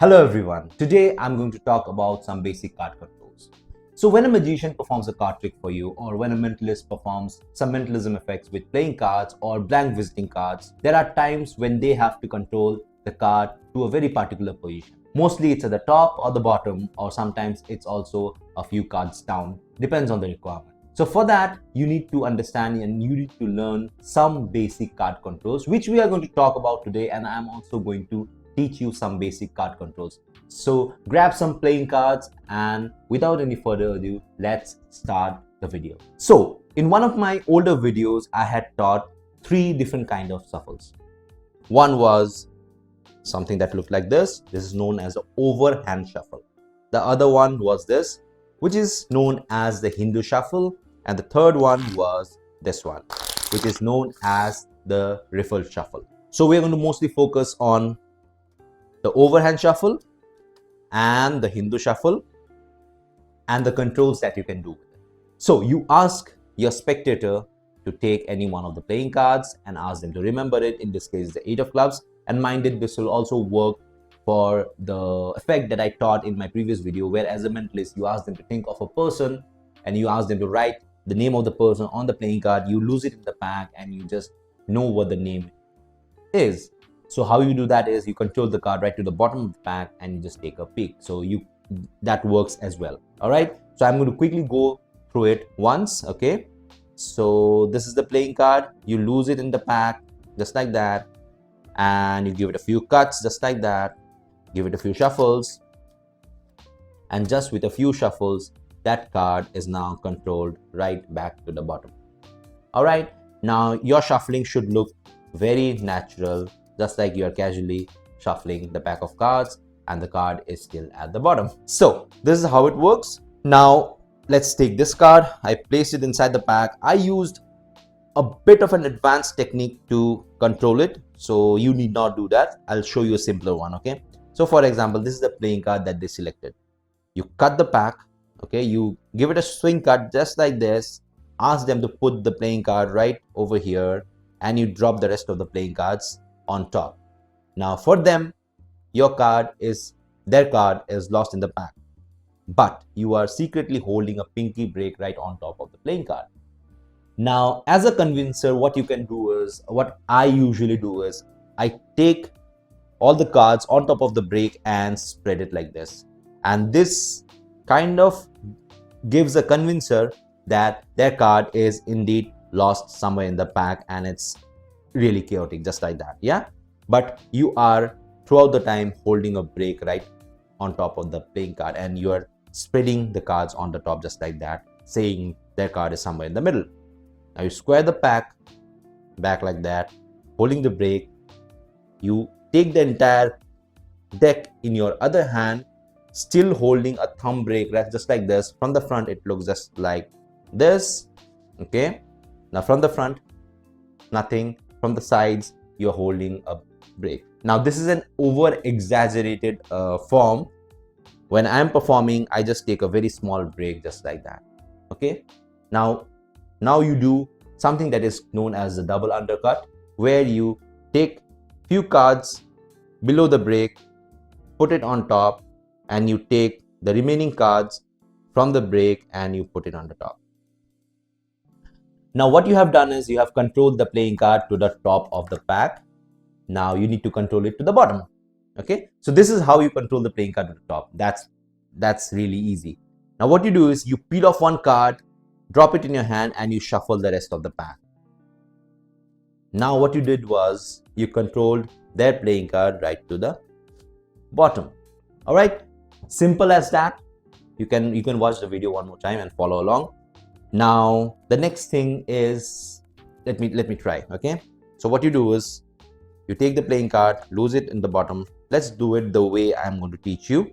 Hello everyone, today I'm going to talk about some basic card controls. So when a magician performs a card trick for you, or when a mentalist performs some mentalism effects with playing cards or blank visiting cards, there are times when they have to control the card to a very particular position. Mostly it's at the top or the bottom, or sometimes it's also a few cards down, depends on the requirement. So for that, you need to understand and you need to learn some basic card controls, which we are going to talk about today, and I'm also going to teach you some basic card controls. So grab some playing cards, and without any further ado, let's start the video. So in one of my older videos, I had taught three different kind of shuffles. One was something that looked like this. This is known as the overhand shuffle. The other one was this, which is known as the Hindu shuffle. And the third one was this one, which is known as the riffle shuffle. So we're going to mostly focus on the overhand shuffle and the Hindu shuffle and the controls that you can do with it. So you ask your spectator to take any one of the playing cards and ask them to remember it. In this case, the 8 of clubs. And mind it, this will also work for the effect that I taught in my previous video, where as a mentalist, you ask them to think of a person and you ask them to write the name of the person on the playing card. You lose it in the pack and you just know what the name is. So how you do that is you control the card right to the bottom of the pack and you just take a peek. So that works as well. All right. So I'm going to quickly go through it once. Okay. So this is the playing card. You lose it in the pack just like that. And you give it a few cuts just like that. Give it a few shuffles. And just with a few shuffles, that card is now controlled right back to the bottom. All right. Now your shuffling should look very natural, just like you are casually shuffling the pack of cards and the card is still at the bottom. So this is how it works. Now let's take this card. I placed it inside the pack. I used a bit of an advanced technique to control it, so you need not do that. I'll show you a simpler one. Okay, so for example, this is the playing card that they selected. You cut the pack. Okay, you give it a swing cut just like this. Ask them to put the playing card right over here and you drop the rest of the playing cards on top. Now for them, their card is lost in the pack, but you are secretly holding a pinky break right on top of the playing card. Now as a convincer, what you can do is, what I usually do is, I take all the cards on top of the break and spread it like this, and this kind of gives a convincer that their card is indeed lost somewhere in the pack and it's really chaotic, just like that. Yeah, but you are throughout the time holding a break right on top of the playing card and you are spreading the cards on the top just like that, saying their card is somewhere in the middle. Now you square the pack back like that, holding the break. You take the entire deck in your other hand, still holding a thumb break right just like this. From the front it looks just like this. Okay, now from the front nothing, from the sides you're holding a break. Now this is an over exaggerated form. When I'm performing, I just take a very small break just like that. Okay, now you do something that is known as the double undercut, where you take few cards below the break, put it on top, and you take the remaining cards from the break and you put it on the top. Now what you have done is you have controlled the playing card to the top of the pack. Now you need to control it to the bottom. Okay, so this is how you control the playing card to the top. That's really easy. Now what you do is you peel off one card, drop it in your hand, and you shuffle the rest of the pack. Now what you did was you controlled their playing card right to the bottom. All right, simple as that. You can watch the video one more time and follow along. Now the next thing is, let me try. Okay, so what you do is you take the playing card, lose it in the bottom. Let's do it the way I'm going to teach you.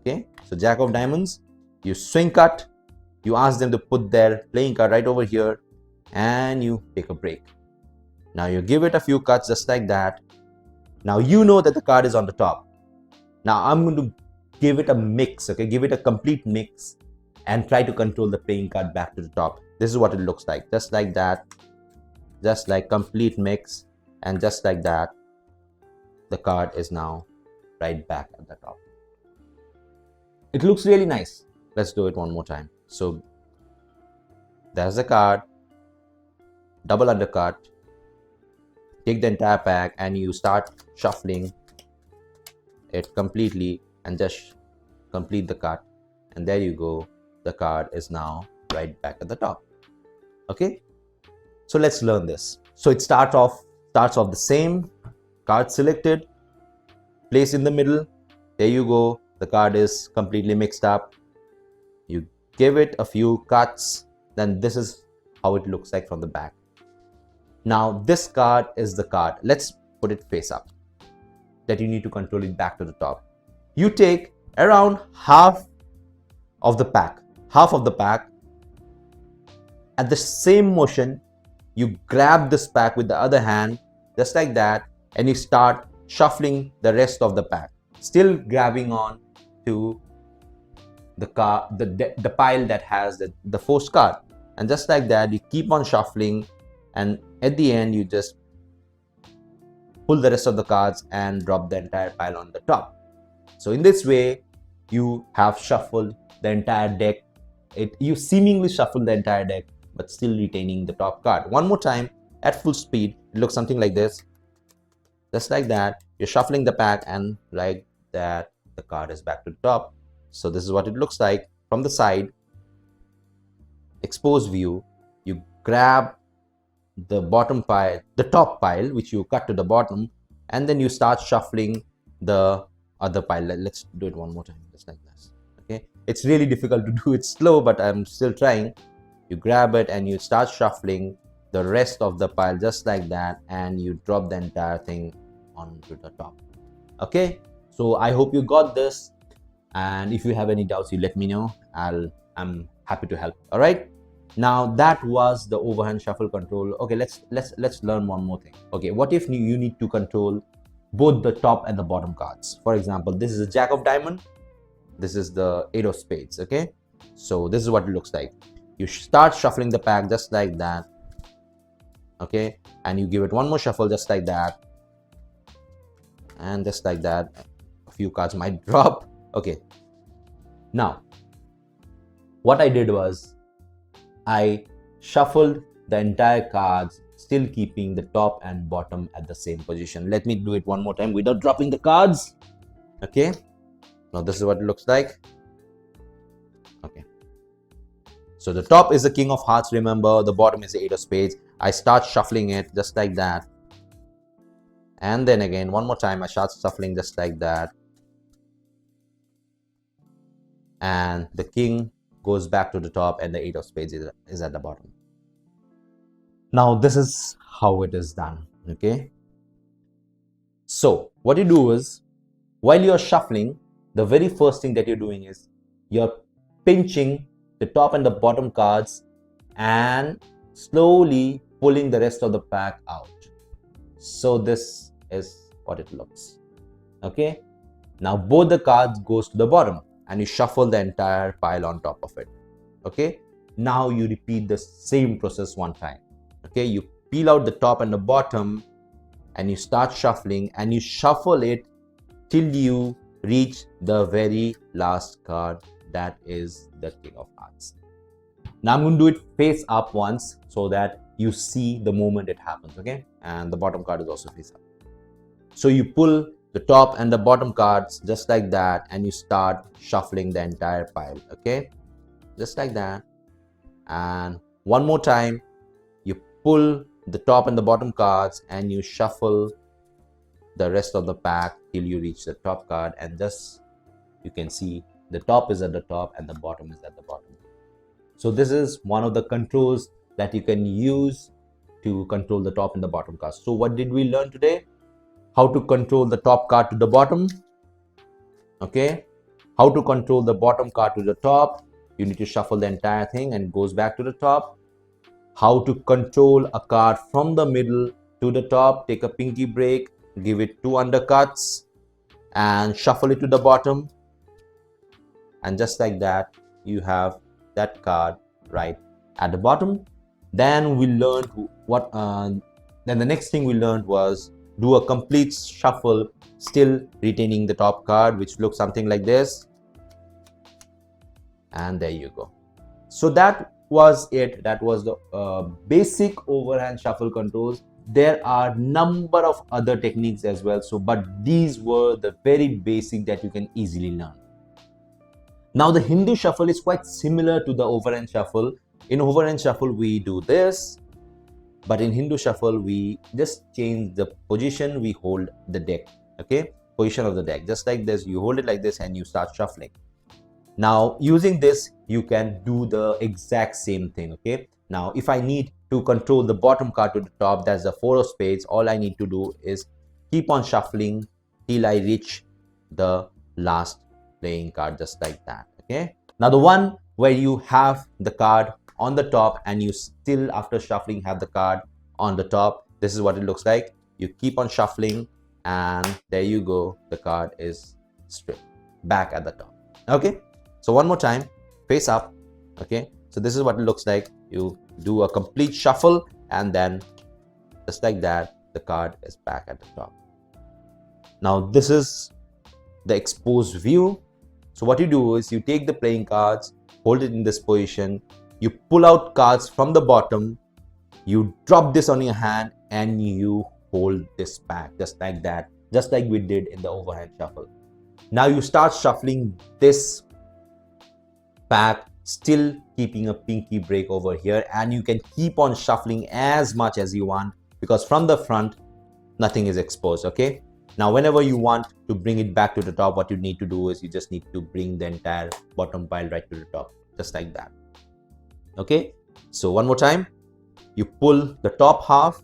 Okay, so Jack of Diamonds, you swing cut, you ask them to put their playing card right over here and you take a break. Now you give it a few cuts just like that. Now you know that the card is on the top. Now I'm going to give it a mix. Okay, give it a complete mix and try to control the playing card back to the top. This is what it looks like, just like that, just like complete mix, and just like that the card is now right back at the top. It looks really nice. Let's do it one more time. So there's the card, double undercut, take the entire pack and you start shuffling it completely and just complete the cut, and there you go, the card is now right back at the top. Okay, so let's learn this. So it starts off the same, card selected, place in the middle, there you go, the card is completely mixed up. You give it a few cuts, then this is how it looks like from the back. Now this card is the card, let's put it face up, that you need to control it back to the top. You take around half of the pack. At the same motion, you grab this pack with the other hand, just like that, and you start shuffling the rest of the pack, still grabbing on to the pile that has the forced card. And just like that, you keep on shuffling, and at the end, you just pull the rest of the cards and drop the entire pile on the top. So in this way, you have shuffled the entire deck. You seemingly shuffled the entire deck, but still retaining the top card. One more time, at full speed, it looks something like this. Just like that, you're shuffling the pack, and like that, the card is back to the top. So this is what it looks like from the side. Exposed view, you grab the bottom pile, the top pile, which you cut to the bottom, and then you start shuffling the other pile. Let's do it one more time, just like this. Okay, it's really difficult to do it slow, but I'm still trying. You grab it and you start shuffling the rest of the pile just like that, and you drop the entire thing onto the top. Okay, so I hope you got this, and if you have any doubts, you let me know. I'm happy to help. All right, now that was the overhand shuffle control. Okay, let's learn one more thing. Okay, what if you need to control both the top and the bottom cards? For example, this is a jack of diamond, this is the 8 of spades. Okay, so this is what it looks like. You start shuffling the pack just like that. Okay, and you give it one more shuffle just like that, and just like that, a few cards might drop. Okay, now what I did was I shuffled the entire cards, still keeping the top and bottom at the same position. Let me do it one more time without dropping the cards. Okay, now this is what it looks like. Okay, so the top is the king of hearts, remember, the bottom is the 8 of spades. I start shuffling it just like that, and then again one more time I start shuffling just like that, and the king goes back to the top and the 8 of spades is at the bottom. Now this is how it is done. Okay, so what you do is, while you're shuffling, the very first thing that you're doing is you're pinching the top and the bottom cards and slowly pulling the rest of the pack out. So this is what it looks. Okay, now both the cards goes to the bottom and you shuffle the entire pile on top of it. Okay, now you repeat the same process one time. Okay, you peel out the top and the bottom and you start shuffling, and you shuffle it till you reach the very last card, that is the king of hearts. Now I'm going to do it face up once so that you see the moment it happens. Okay, and the bottom card is also face up. So you pull the top and the bottom cards just like that, and you start shuffling the entire pile. Okay, just like that, and one more time you pull the top and the bottom cards and you shuffle the rest of the pack till you reach the top card, and just you can see the top is at the top and the bottom is at the bottom. So this is one of the controls that you can use to control the top and the bottom cards. So what did we learn today? How to control the top card to the bottom. Okay, how to control the bottom card to the top. You need to shuffle the entire thing and it goes back to the top. How to control a card from the middle to the top. Take a pinky break, give it 2 undercuts and shuffle it to the bottom, and just like that you have that card right at the bottom. Then we learned then the next thing we learned was do a complete shuffle, still retaining the top card, which looks something like this. and there you go. So that was it. That was the basic overhand shuffle controls. There are number of other techniques as well, so but these were the very basic that you can easily learn. Now the Hindu shuffle is quite similar to the overhand shuffle. In overhand shuffle we do this, but in Hindu shuffle we just change the position. We hold the deck, okay, position of the deck, just like this. You hold it like this and you start shuffling. Now using this you can do the exact same thing, okay. Now if I need to control the bottom card to the top, that's the 4 of spades, all I need to do is keep on shuffling till I reach the last playing card, just like that, okay. Now the one where you have the card on the top and you still after shuffling have the card on the top, this is what it looks like. You keep on shuffling and there you go, the card is straight back at the top, okay. So one more time, face up, okay. So this is what it looks like. You do a complete shuffle and then just like that, the card is back at the top. Now this is the exposed view. So what you do is you take the playing cards, hold it in this position, you pull out cards from the bottom, you drop this on your hand and you hold this back, just like that, just like we did in the overhand shuffle. Now you start shuffling this back, still keeping a pinky break over here, and you can keep on shuffling as much as you want because from the front nothing is exposed, okay. Now whenever you want to bring it back to the top, what you need to do is you just need to bring the entire bottom pile right to the top, just like that, okay. So one more time, you pull the top half,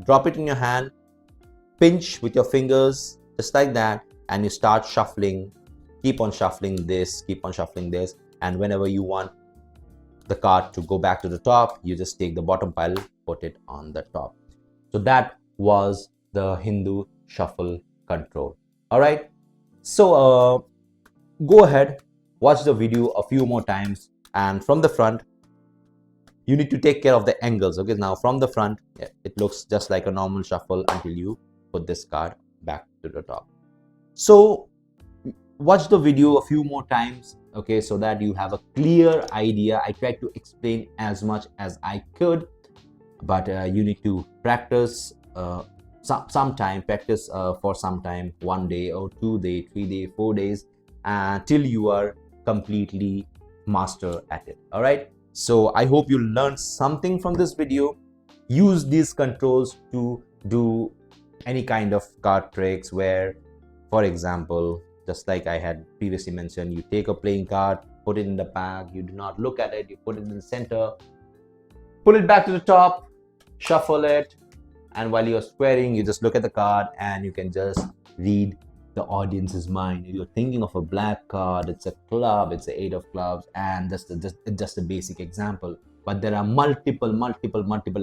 drop it in your hand, pinch with your fingers just like that, and you start shuffling. Keep on shuffling this, keep on shuffling this, and whenever you want the card to go back to the top, you just take the bottom pile, put it on the top. So that was the Hindu shuffle control. All right, so go ahead, watch the video a few more times, and from the front you need to take care of the angles, okay. Now from the front it looks just like a normal shuffle until you put this card back to the top. So watch the video a few more times, okay, so that you have a clear idea. I tried to explain as much as I could, but you need to practice some time, practice for some time, 1 day or 2 days, 3 days, 4 days, till you are completely master at it. All right, so I hope you learned something from this video. Use these controls to do any kind of card tricks where, for example, just like I had previously mentioned, you take a playing card, put it in the pack, you do not look at it, you put it in the center, pull it back to the top, shuffle it, and while you're squaring, you just look at the card and you can just read the audience's mind. You're thinking of a black card, it's a club, it's the 8 of clubs, and that's just a basic example. But there are multiple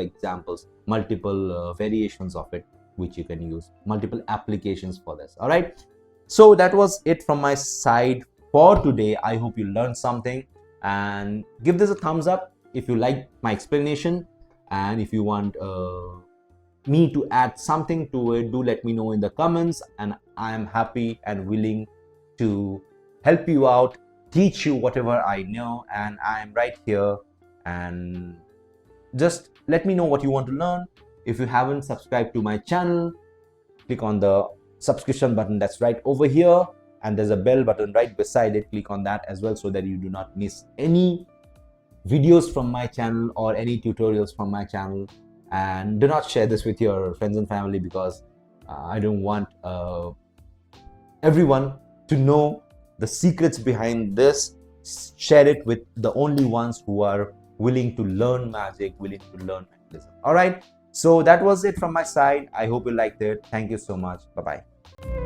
examples, multiple variations of it which you can use, multiple applications for this. All right. So that was it from my side for today. I hope you learned something, and give this a thumbs up if you like my explanation, and if you want me to add something to it, do let me know in the comments, and I am happy and willing to help you out, teach you whatever I know, and I am right here. And just let me know what you want to learn. If you haven't subscribed to my channel, click on the subscription button that's right over here, and there's a bell button right beside it. Click on that as well so that you do not miss any videos from my channel or any tutorials from my channel. And do not share this with your friends and family, because I don't want everyone to know the secrets behind this. Share it with the only ones who are willing to learn magic, willing to learn mentalism. All right, so that was it from my side. I hope you liked it. Thank you so much. Bye bye.